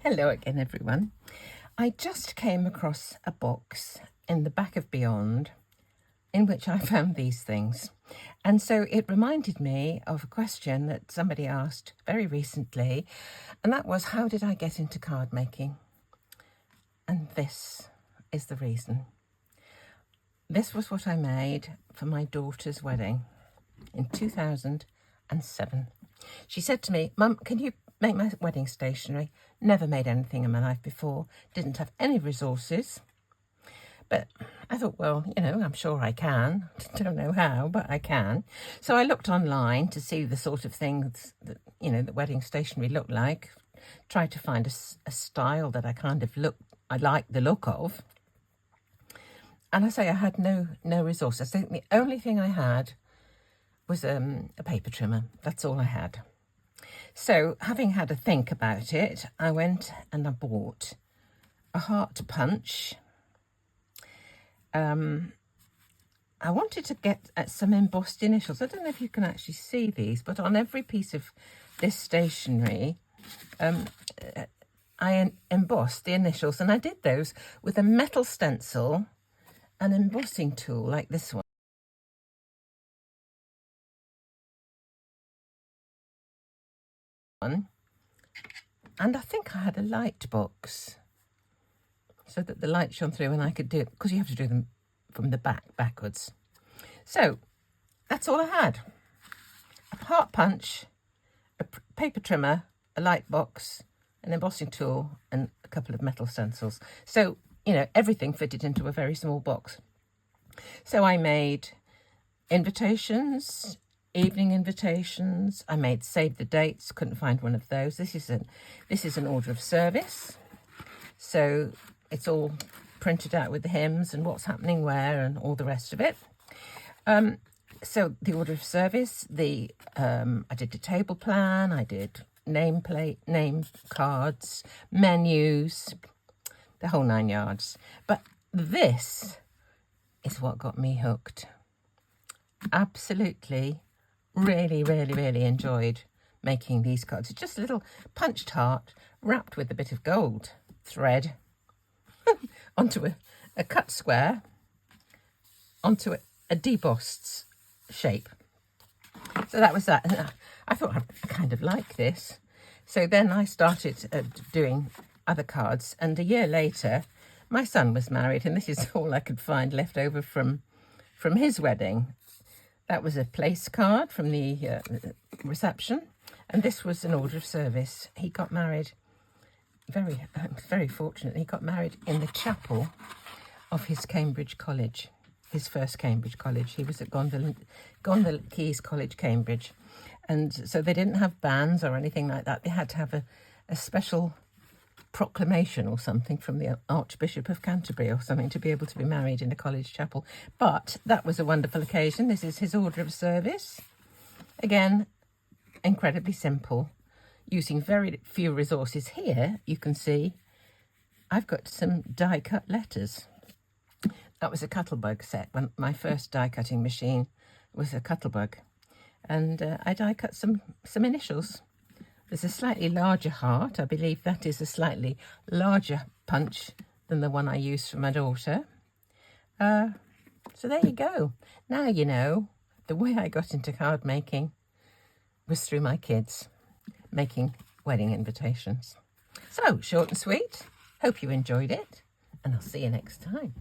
Hello again, everyone. I just came across a box in the back of Beyond in which I found these things. And so it reminded me of a question that somebody asked very recently, and that was, how did I get into card making? And this is the reason. This was what I made for my daughter's wedding in 2007. She said to me, "Mum, can you make my wedding stationery?" Never made anything in my life before, didn't have any resources. But I thought, well, I'm sure I can. Don't know how, but I can. So I looked online to see the sort of things that, the wedding stationery looked like. Tried to find a style that I liked the look of. And I say I had no resources. I think the only thing I had was a paper trimmer. That's all I had. So having had a think about it, I went and I bought a heart punch. I wanted to get some embossed initials. I don't know if you can actually see these, but on every piece of this stationery, I embossed the initials, and I did those with a metal stencil, an embossing tool like this one. And I think I had a light box so that the light shone through and I could do it, because you have to do them from the backwards. So that's all I had. A heart punch, a paper trimmer, a light box, an embossing tool, and a couple of metal stencils. So, everything fitted into a very small box. So I made invitations, evening invitations. I made save the dates, couldn't find one of those. This is an order of service. So it's all printed out with the hymns and what's happening where and all the rest of it. So the order of service, I did a table plan, I did name cards, menus, the whole 9 yards. But this is what got me hooked. Absolutely, really, really, really enjoyed making these cards. It's just a little punched heart wrapped with a bit of gold thread onto a cut square, onto a debossed shape. So that was that. And I thought I kind of like this. So then I started doing other cards, and a year later my son was married, and this is all I could find left over from his wedding. That was a place card from the reception, and this was an order of service. He got married, very fortunately, he got married in the chapel of his Cambridge college, his first Cambridge college. He was at Gonville Quays College, Cambridge. And so they didn't have bands or anything like that. They had to have a special proclamation or something from the Archbishop of Canterbury or something to be able to be married in a college chapel. But that was a wonderful occasion. This is his order of service. Again, incredibly simple, using very few resources. Here you can see I've got some die cut letters. That was a Cuttlebug set. When my first die cutting machine was a Cuttlebug, and I die cut some initials. There's a slightly larger heart. I believe that is a slightly larger punch than the one I used for my daughter. So there you go. Now you know the way I got into card making was through my kids making wedding invitations. So short and sweet. Hope you enjoyed it, and I'll see you next time.